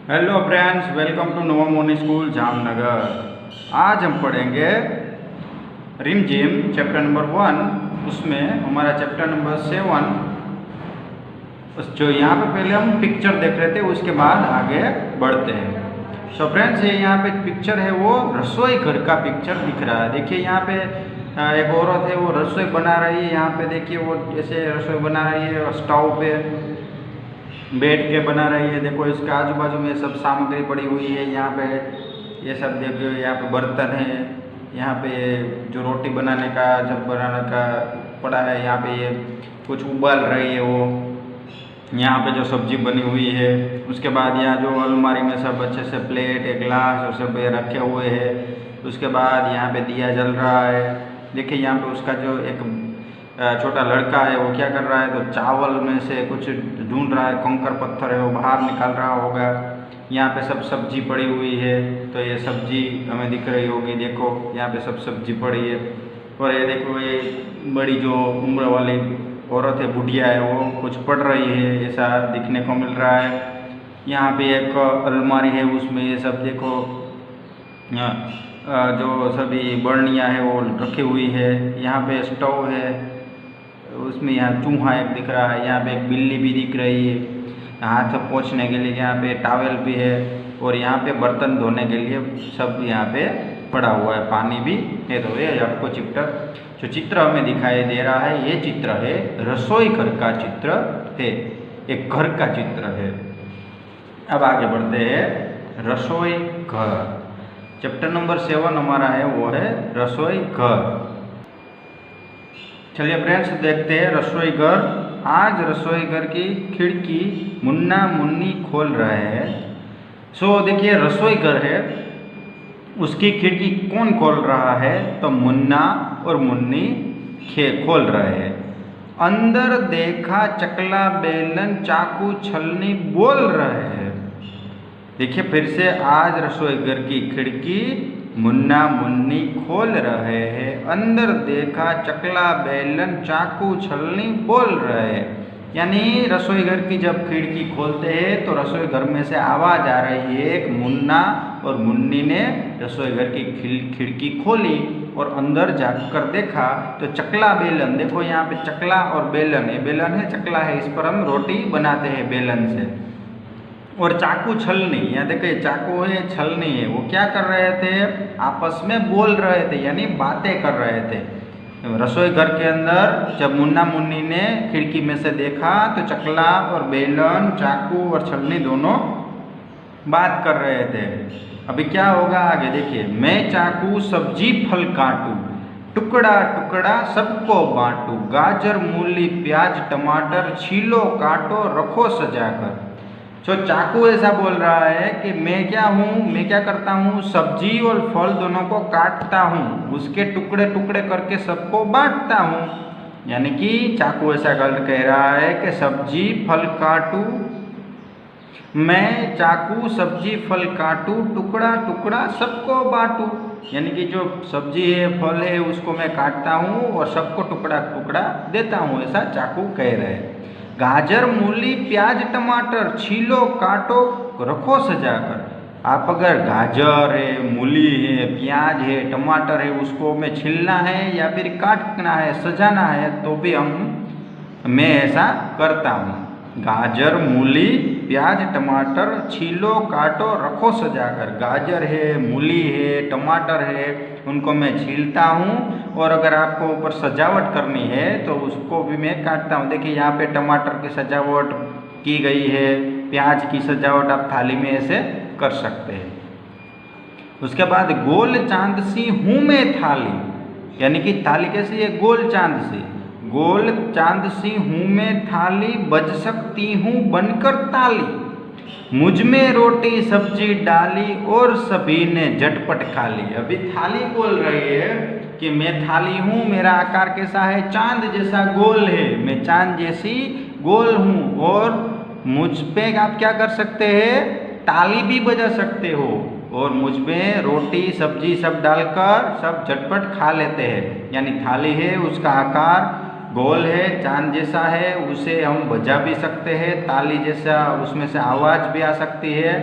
Hello friends, welcome to Nova Moni school Jamnagar. आज हम पढ़ेंगे रिम जिम चैप्टर नंबर 1। उसमें हमारा चैप्टर नंबर 7 जो यहाँ पे पहले हम पिक्चर देख रहे थे, उसके बाद आगे बढ़ते हैं। सो फ्रेंड्स, ये यहाँ पे पिक्चर है वो रसोई घर का पिक्चर दिख रहा है। देखिए यहाँ पे एक औरत है, वो रसोई बना रही है। यहाँ पे देखिए वो जैसे रसोई बना रही है, स्टोव पे बैठ के बना रही है। देखो इसके आजू बाजू में सब सामग्री पड़ी हुई है। यहाँ पे ये सब देखो, यहाँ पे बर्तन है, यहाँ पे जो रोटी बनाने का जब बनाने का पड़ा है, यहाँ पे ये कुछ उबाल रही है वो। यहाँ पे जो सब्जी बनी हुई है, उसके बाद यहाँ जो अलमारी में सब अच्छे से प्लेट ग्लास और सब रखे हुए हैं। उसके बाद यहाँ पे दिया जल रहा है। देखिए यहाँ पे उसका जो एक छोटा लड़का है, वो क्या कर रहा है, तो चावल में से कुछ ढूंढ रहा है। कंकर पत्थर है, वो बाहर निकाल रहा होगा। यहाँ पे सब सब्जी पड़ी हुई है, तो ये सब्जी हमें दिख रही होगी। देखो यहाँ पे सब सब्जी पड़ी है। और ये देखो, ये बड़ी जो उम्र वाली औरत है, बुढ़िया है, वो कुछ पढ़ रही है, ऐसा दिखने को मिल रहा है। यहाँ पे एक अलमारी है, उसमें ये सब देखो जो सभी बर्नियाँ है वो रखी हुई है। यहाँ पे स्टोव है, उसमें यहाँ चूहा एक दिख रहा है। यहाँ पे एक बिल्ली भी दिख रही है, हाथ पोंछने के लिए यहाँ पे टॉवेल भी है। और यहाँ पे बर्तन धोने के लिए सब यहाँ पे पड़ा हुआ है, पानी भी है। तो ये आपको चित्र हमें दिखाई दे रहा है, ये चित्र है रसोई घर का चित्र है, एक घर का चित्र है। अब आगे बढ़ते हैं, रसोई घर। चैप्टर नंबर 7 हमारा है वो है रसोई घर। चलिए फ्रेंड्स, देखते हैं रसोई घर। आज रसोई घर की खिड़की मुन्ना मुन्नी खोल रहे हैं। सो देखिए, रसोई घर है, उसकी खिड़की कौन खोल रहा है, तो मुन्ना और मुन्नी खोल रहे हैं। अंदर देखा चकला बेलन चाकू छलनी बोल रहे हैं। देखिए फिर से, आज रसोई घर की खिड़की मुन्ना मुन्नी खोल रहे हैं। अंदर देखा चकला बेलन चाकू छलनी बोल रहे हैं। यानी रसोई घर की जब खिड़की खोलते हैं तो रसोई घर में से आवाज़ आ रही है। एक मुन्ना और मुन्नी ने रसोई घर की खिड़की खोली और अंदर जाकर देखा तो चकला बेलन, देखो यहाँ पे चकला और बेलन है, बेलन है चकला है, इस पर हम रोटी बनाते हैं बेलन से। और चाकू छलनी, यहाँ देखिए चाकू है छलनी है, वो क्या कर रहे थे, आपस में बोल रहे थे, यानी बातें कर रहे थे। रसोई घर के अंदर जब मुन्ना मुन्नी ने खिड़की में से देखा तो चकला और बेलन चाकू और छलनी दोनों बात कर रहे थे। अभी क्या होगा आगे देखिए, मैं चाकू सब्जी फल काटूं, टुकड़ा टुकड़ा सबको बांटूं, गाजर मूली प्याज टमाटर छीलो काटो रखो सजाकर। तो चाकू ऐसा बोल रहा है कि मैं क्या हूँ, मैं क्या करता हूँ, सब्जी और फल दोनों को काटता हूँ, उसके टुकड़े टुकड़े करके सबको बांटता हूँ। यानी कि चाकू ऐसा कह रहा है कि सब्जी फल काटूं, मैं चाकू सब्जी फल काटूं, टुकड़ा टुकड़ा सबको बांटूं। यानी कि जो सब्जी है फल है उसको मैं काटता हूँ और सबको टुकड़ा टुकड़ा देता हूँ, ऐसा चाकू कह रहे हैं। गाजर मूली प्याज टमाटर छीलो काटो रखो सजाकर। आप अगर गाजर है, मूली है, प्याज है, टमाटर है, उसको हमें छीलना है या फिर काटना है, सजाना है, तो भी मैं ऐसा करता हूँ। गाजर मूली प्याज टमाटर छीलो काटो रखो सजाकर। गाजर है, मूली है, टमाटर है, उनको मैं छीलता हूँ और अगर आपको ऊपर सजावट करनी है तो उसको भी मैं काटता हूँ। देखिए यहाँ पे टमाटर की सजावट की गई है, प्याज की सजावट आप थाली में ऐसे कर सकते हैं। उसके बाद गोल चांद सी हूँ मैं थाली, यानी कि थाली कैसी है, गोल चांद सी, गोल चांद सी हूँ मैं थाली, बज सकती हूँ बनकर ताली, मुझ में रोटी सब्जी डाली और सभी ने झटपट खा ली। अभी थाली बोल रही है कि मैं थाली हूँ, मेरा आकार कैसा है, चांद जैसा गोल है, मैं चांद जैसी गोल हूँ और मुझ पे आप क्या कर सकते हैं, ताली भी बजा सकते हो और मुझ में रोटी सब्जी सब डालकर सब झटपट खा लेते हैं। यानी थाली है, उसका आकार गोल है, चांद जैसा है, उसे हम बजा भी सकते हैं, ताली जैसा उसमें से आवाज़ भी आ सकती है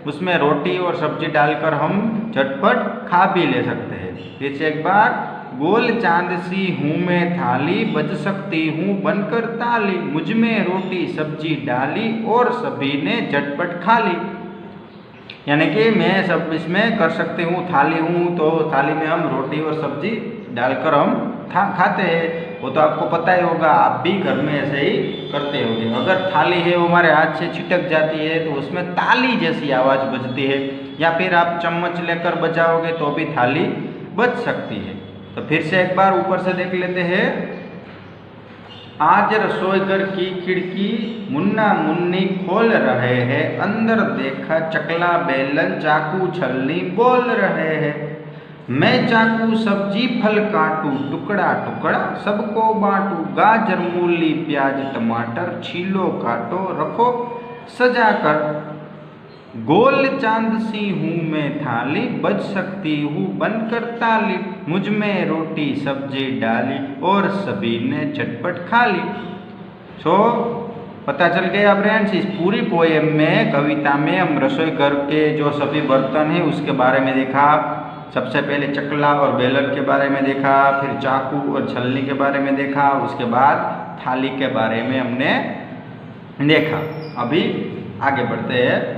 उसमें रोटी और सब्जी डालकर हम झटपट खा भी ले सकते हैं। फिर से एक बार, गोल चांद सी हूँ मैं थाली, बज सकती हूँ बनकर ताली, मुझ में रोटी सब्जी डाली और सभी ने झटपट खा ली। यानी कि मैं सब इसमें कर सकती हूँ, थाली हूँ तो थाली में हम रोटी और सब्जी डालकर हम खाते हैं। वो तो आपको पता ही होगा, आप भी घर में ऐसे ही करते होंगे। अगर थाली है वो हमारे हाथ से छिटक जाती है तो उसमें ताली जैसी आवाज़ बजती है, या फिर आप चम्मच लेकर बजाओगे तो भी थाली बज सकती है। तो फिर से एक बार ऊपर से देख लेते हैं। आज रसोई घर की खिड़की मुन्ना मुन्नी खोल रहे हैं, अंदर देखा चकला बेलन चाकू छलनी बोल रहे हैं। मैं चाकू सब्जी फल काटू, टुकड़ा टुकड़ा सबको बांटू, गाजर मूली प्याज टमाटर छीलो काटो रखो सजा कर, गोल चांद सी हूँ मैं थाली, बज सकती हूँ बनकर ताली, मुझ में रोटी सब्जी डाली और सभी ने झटपट खा ली। सो पता चल गया फ्रेंड्स, इस पूरी पोएम में, कविता में हम रसोई घर के जो सभी बर्तन हैं उसके बारे में देखा। सबसे पहले चकला और बेलन के बारे में देखा, फिर चाकू और छलनी के बारे में देखा, उसके बाद थाली के बारे में हमने देखा। अभी आगे बढ़ते हैं।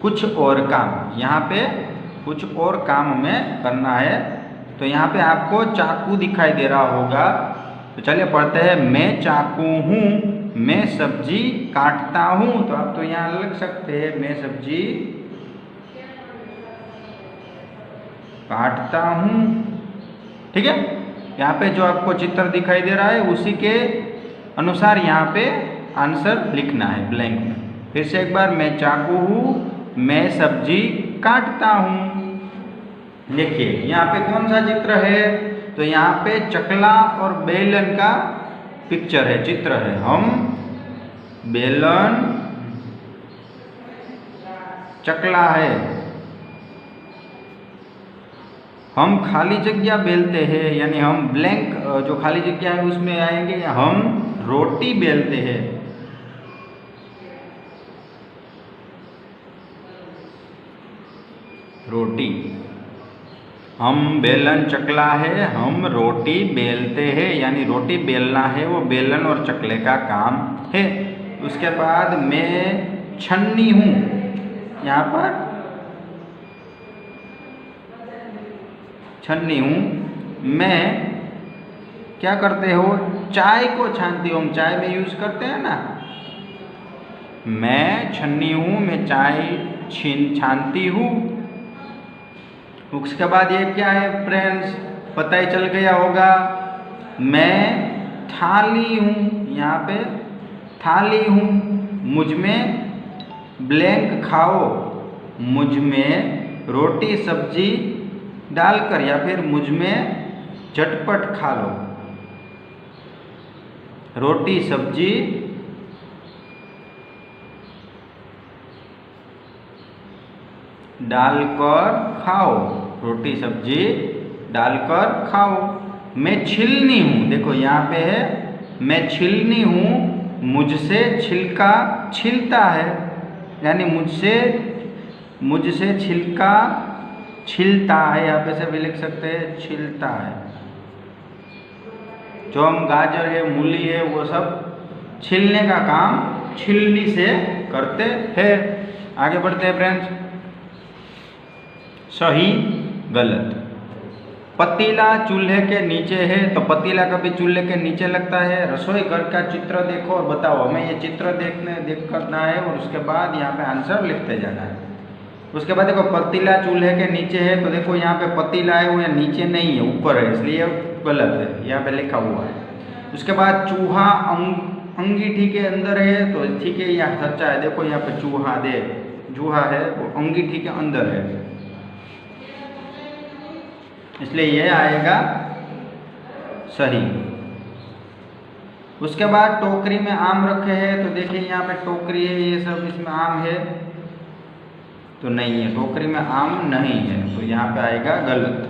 कुछ और काम, यहाँ पे कुछ और काम हमें करना है। तो यहाँ पे आपको चाकू दिखाई दे रहा होगा, तो चलिए पढ़ते हैं। मैं चाकू हूँ, मैं सब्जी काटता हूँ। तो आप तो यहाँ लिख सकते हैं, मैं सब्जी काटता हूँ। ठीक है, यहाँ पे जो आपको चित्र दिखाई दे रहा है उसी के अनुसार यहाँ पे आंसर लिखना है ब्लैंक में। फिर से एक बार, मैं चाकू हूँ, मैं सब्जी काटता हूँ। देखिए यहाँ पे कौन सा चित्र है, तो यहाँ पे चकला और बेलन का पिक्चर है, चित्र है। हम बेलन चकला है, हम खाली जगह बेलते हैं, यानी हम ब्लैंक जो खाली जगह है उसमें आएंगे। हम रोटी बेलते हैं, रोटी। हम बेलन चकला है, हम रोटी बेलते हैं, यानी रोटी बेलना है वो बेलन और चकले का काम है। उसके बाद मैं छन्नी हूँ, यहाँ पर छन्नी हूँ। मैं क्या करते हो, चाय को छानती हूँ, हम चाय में यूज़ करते हैं ना। मैं छन्नी हूँ, मैं चाय छानती हूँ। उसके बाद ये क्या है फ्रेंड्स, पता ही चल गया होगा। मैं थाली हूँ, यहाँ पे थाली हूँ, मुझ में ब्लैंक खाओ, मुझ में रोटी सब्जी डालकर, या फिर मुझ में झटपट खा लो, रोटी सब्जी डालकर खाओ, रोटी सब्जी डालकर खाओ। मैं छिलनी हूँ, देखो यहाँ पे है, मैं छिलनी हूँ, मुझसे छिलका छिलता है, यानी मुझसे छिलका छिलता है। यहाँ पे से भी लिख सकते हैं छिलता है। जो हम गाजर है मूली है वो सब छिलने का काम छिलनी से करते हैं। आगे बढ़ते हैं फ्रेंड्स। सही गलत। पतीला चूल्हे के नीचे है, तो पतीला कभी चूल्हे के नीचे लगता है। रसोई घर का चित्र देखो और बताओ, हमें ये चित्र देख करना है और उसके बाद यहाँ पे आंसर लिखते जाना है। उसके बाद देखो पतीला चूल्हे के नीचे है, तो देखो यहाँ पे पतीला है वो यहाँ नीचे नहीं है, ऊपर है, इसलिए गलत है, यहाँ पे लिखा हुआ है। उसके बाद चूहा अंगीठी के अंदर है, तो ठीक है यहाँ सच्चा है। देखो यहाँ पे चूहा है वो अंगीठी के अंदर है, इसलिए यह आएगा सही। उसके बाद टोकरी में आम रखे हैं, तो देखिए यहाँ पे टोकरी है, ये सब इसमें आम है तो नहीं है, टोकरी में आम नहीं है, तो यहाँ पे आएगा गलत।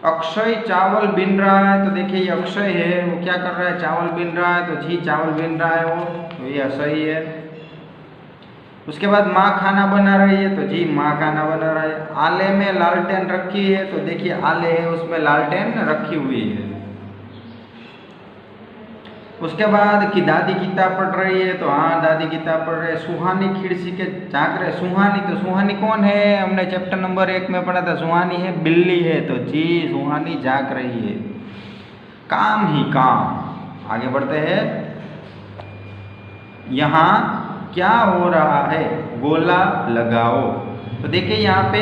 अक्षय चावल बीन रहा है, तो देखिए ये अक्षय है, वो क्या कर रहा है, चावल बीन रहा है, तो जी चावल बीन रहा है वो, तो ये सही है। उसके बाद माँ खाना बना रही है, तो जी माँ खाना बना रही है। आले में लालटेन रखी है, तो देखिए आले है उसमें लालटेन रखी हुई है। उसके बाद कि दादी किताब पढ़ रही है, तो हाँ दादी किताब पढ़ रही है। सुहानी खिड़की के झांक रहे, सुहानी, तो सुहानी कौन है? हमने चैप्टर नंबर 1 में पढ़ा था, सुहानी है बिल्ली है, तो जी सुहानी झांक रही है। काम ही काम। आगे बढ़ते हैं। यहाँ क्या हो रहा है? गोला लगाओ। तो देखिए यहाँ पे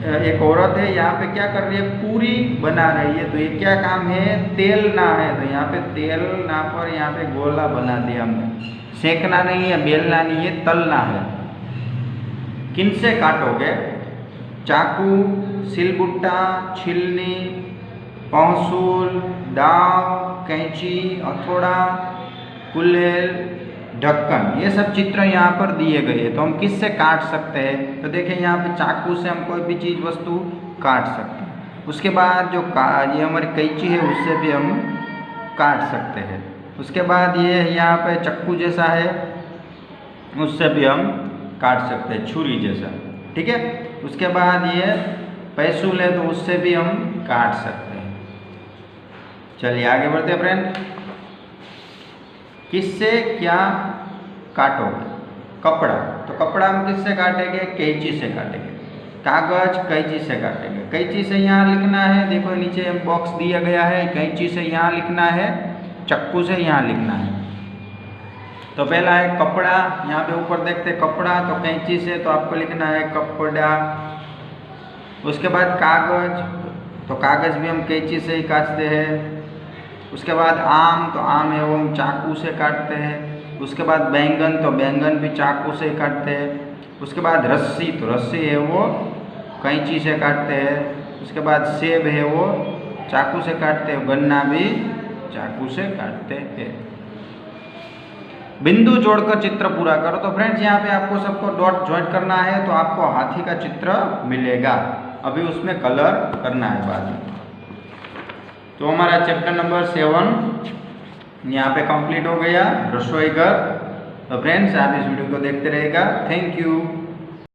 एक औरत है, यहाँ पे क्या कर रही है? पूरी बना रही है। तो ये क्या काम है? तेलना है। तो यहाँ पे तेलना पर यहाँ पे गोला बना दिया हमने। सेकना नहीं है, बेलना नहीं है, तलना है। किनसे काटोगे? चाकू, सिलबुट्टा, छिलनी, पहुंसूल, दाव, कैंची, हथौड़ा, कुल्हेल, ढक्कन, ये सब चित्र यहाँ पर दिए गए हैं। तो हम किससे काट सकते हैं? तो देखिए यहाँ पे चाकू से हम कोई भी चीज़ वस्तु काट सकते हैं। उसके बाद जो ये हमारी कैंची है उससे भी हम काट सकते हैं। उसके बाद ये यहाँ पे चक्कू जैसा है, उससे भी हम काट सकते हैं, छुरी जैसा, ठीक है। उसके बाद ये पैसूल है, तो उससे भी हम काट सकते हैं। चलिए आगे बढ़ते हैं फ्रेंड। किससे क्या काटोगे? कपड़ा, तो कपड़ा हम किससे काटेंगे? कैंची से काटेंगे। कागज कैंची से काटेंगे। कैंची से यहाँ लिखना है, देखो नीचे बॉक्स दिया गया है, कैंची से यहाँ लिखना है, चक्कू से यहाँ लिखना है। तो पहला है कपड़ा, यहाँ पे ऊपर देखते हैं कपड़ा, तो कैंची से तो आपको लिखना है कपड़ा। उसके बाद कागज, तो कागज भी हम कैंची से ही काटते हैं। उसके बाद आम, तो आम है वो हम चाकू से काटते हैं। उसके बाद बैंगन, तो बैंगन भी चाकू से काटते हैं। उसके बाद रस्सी, तो रस्सी है वो कैंची से काटते हैं। उसके बाद सेब है वो चाकू से काटते हैं। गन्ना भी चाकू से काटते हैं। बिंदु जोड़कर चित्र पूरा करो। तो फ्रेंड्स यहाँ पे आपको सबको डॉट ज्वाइन करना है, तो आपको हाथी का चित्र मिलेगा। अभी उसमें कलर करना है बाद में। तो हमारा चैप्टर नंबर 7 यहाँ पे कंप्लीट हो गया, रसोई घर। तो फ्रेंड्स आप इस वीडियो को देखते रहेगा। Thank you.